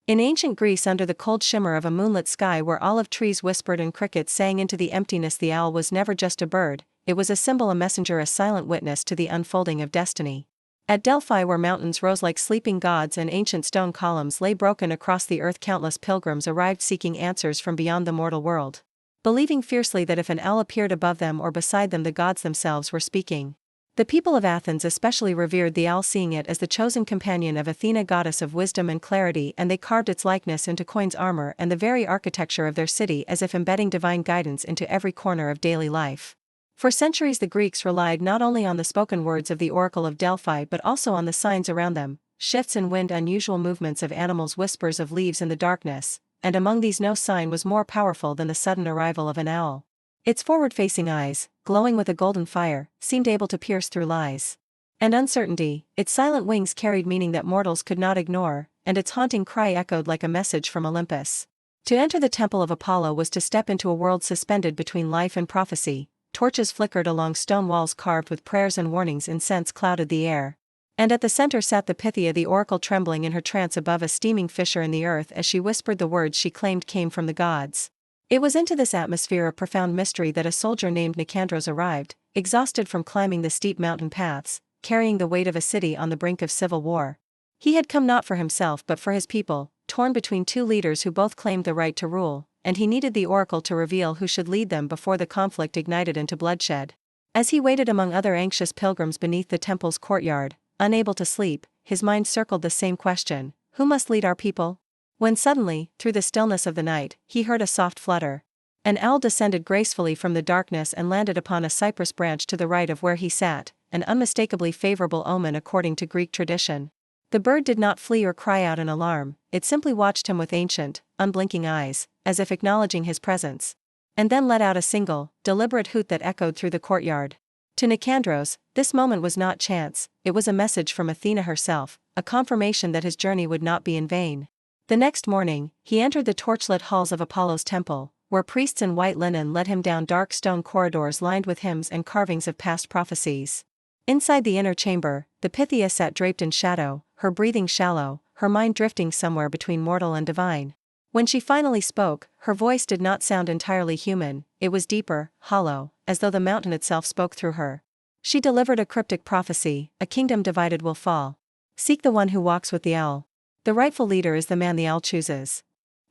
In ancient Greece, under the cold shimmer of a moonlit sky where olive trees whispered and crickets sang into the emptiness, the owl was never just a bird, it was a symbol, a messenger, a silent witness to the unfolding of destiny. At Delphi, where mountains rose like sleeping gods and ancient stone columns lay broken across the earth, countless pilgrims arrived seeking answers from beyond the mortal world, believing fiercely that if an owl appeared above them or beside them, the gods themselves were speaking. The people of Athens especially revered the owl, seeing it as the chosen companion of Athena, goddess of wisdom and clarity, and they carved its likeness into coins, armor, and the very architecture of their city, as if embedding divine guidance into every corner of daily life. For centuries the Greeks relied not only on the spoken words of the oracle of Delphi but also on the signs around them, shifts in wind, unusual movements of animals, whispers of leaves in the darkness, and among these no sign was more powerful than the sudden arrival of an owl. Its forward-facing eyes, glowing with a golden fire, seemed able to pierce through lies and uncertainty. Its silent wings carried meaning that mortals could not ignore, and its haunting cry echoed like a message from Olympus. To enter the temple of Apollo was to step into a world suspended between life and prophecy. Torches flickered along stone walls carved with prayers and warnings, incense clouded the air. And at the center sat the Pythia, the oracle, trembling in her trance above a steaming fissure in the earth as she whispered the words she claimed came from the gods. It was into this atmosphere of profound mystery that a soldier named Nicandros arrived, exhausted from climbing the steep mountain paths, carrying the weight of a city on the brink of civil war. He had come not for himself but for his people, torn between two leaders who both claimed the right to rule, and he needed the oracle to reveal who should lead them before the conflict ignited into bloodshed. As he waited among other anxious pilgrims beneath the temple's courtyard, unable to sleep, his mind circled the same question: who must lead our people? When suddenly, through the stillness of the night, he heard a soft flutter. An owl descended gracefully from the darkness and landed upon a cypress branch to the right of where he sat, an unmistakably favorable omen according to Greek tradition. The bird did not flee or cry out in alarm, it simply watched him with ancient, unblinking eyes, as if acknowledging his presence, and then let out a single, deliberate hoot that echoed through the courtyard. To Nicandros, this moment was not chance, it was a message from Athena herself, a confirmation that his journey would not be in vain. The next morning, he entered the torchlit halls of Apollo's temple, where priests in white linen led him down dark stone corridors lined with hymns and carvings of past prophecies. Inside the inner chamber, the Pythia sat draped in shadow, her breathing shallow, her mind drifting somewhere between mortal and divine. When she finally spoke, her voice did not sound entirely human, it was deeper, hollow, as though the mountain itself spoke through her. She delivered a cryptic prophecy: a kingdom divided will fall. Seek the one who walks with the owl. The rightful leader is the man the owl chooses.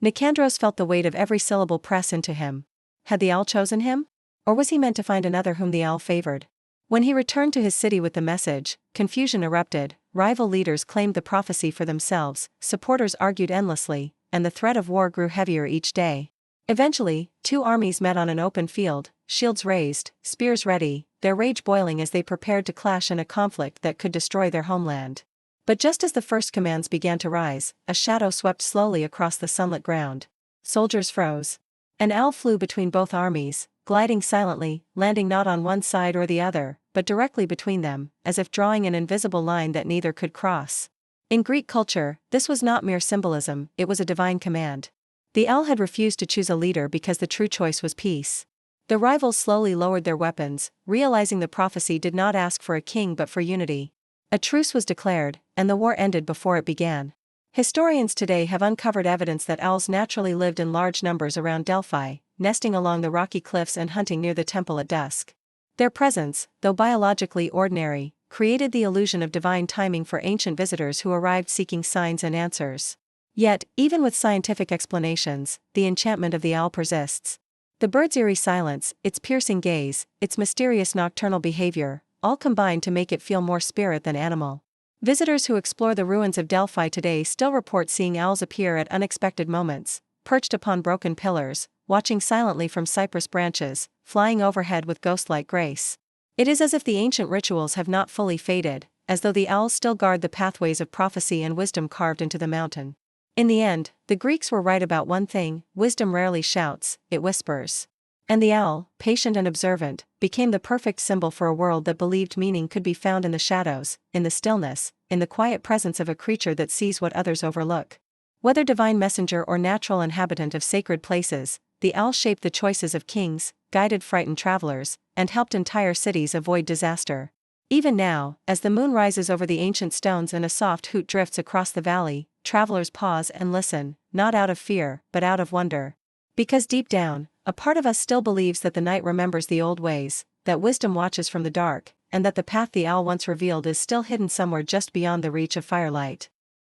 Nicandros felt the weight of every syllable press into him. Had the owl chosen him? Or was he meant to find another whom the owl favored? When he returned to his city with the message, confusion erupted, rival leaders claimed the prophecy for themselves, supporters argued endlessly, and the threat of war grew heavier each day. Eventually, two armies met on an open field, shields raised, spears ready, their rage boiling as they prepared to clash in a conflict that could destroy their homeland. But just as the first commands began to rise, a shadow swept slowly across the sunlit ground. Soldiers froze. An owl flew between both armies, gliding silently, landing not on one side or the other, but directly between them, as if drawing an invisible line that neither could cross. In Greek culture, this was not mere symbolism, it was a divine command. The owl had refused to choose a leader because the true choice was peace. The rivals slowly lowered their weapons, realizing the prophecy did not ask for a king but for unity. A truce was declared, and the war ended before it began. Historians today have uncovered evidence that owls naturally lived in large numbers around Delphi, nesting along the rocky cliffs and hunting near the temple at dusk. Their presence, though biologically ordinary, created the illusion of divine timing for ancient visitors who arrived seeking signs and answers. Yet, even with scientific explanations, the enchantment of the owl persists. The bird's eerie silence, its piercing gaze, its mysterious nocturnal behavior, all combine to make it feel more spirit than animal. Visitors who explore the ruins of Delphi today still report seeing owls appear at unexpected moments, perched upon broken pillars, watching silently from cypress branches, flying overhead with ghost-like grace. It is as if the ancient rituals have not fully faded, as though the owls still guard the pathways of prophecy and wisdom carved into the mountain. In the end, the Greeks were right about one thing: wisdom rarely shouts, it whispers. And the owl, patient and observant, became the perfect symbol for a world that believed meaning could be found in the shadows, in the stillness, in the quiet presence of a creature that sees what others overlook. Whether divine messenger or natural inhabitant of sacred places, the owl shaped the choices of kings, guided frightened travelers, and helped entire cities avoid disaster. Even now, as the moon rises over the ancient stones and a soft hoot drifts across the valley, travelers pause and listen, not out of fear, but out of wonder. Because deep down, a part of us still believes that the night remembers the old ways, that wisdom watches from the dark, and that the path the owl once revealed is still hidden somewhere just beyond the reach of firelight.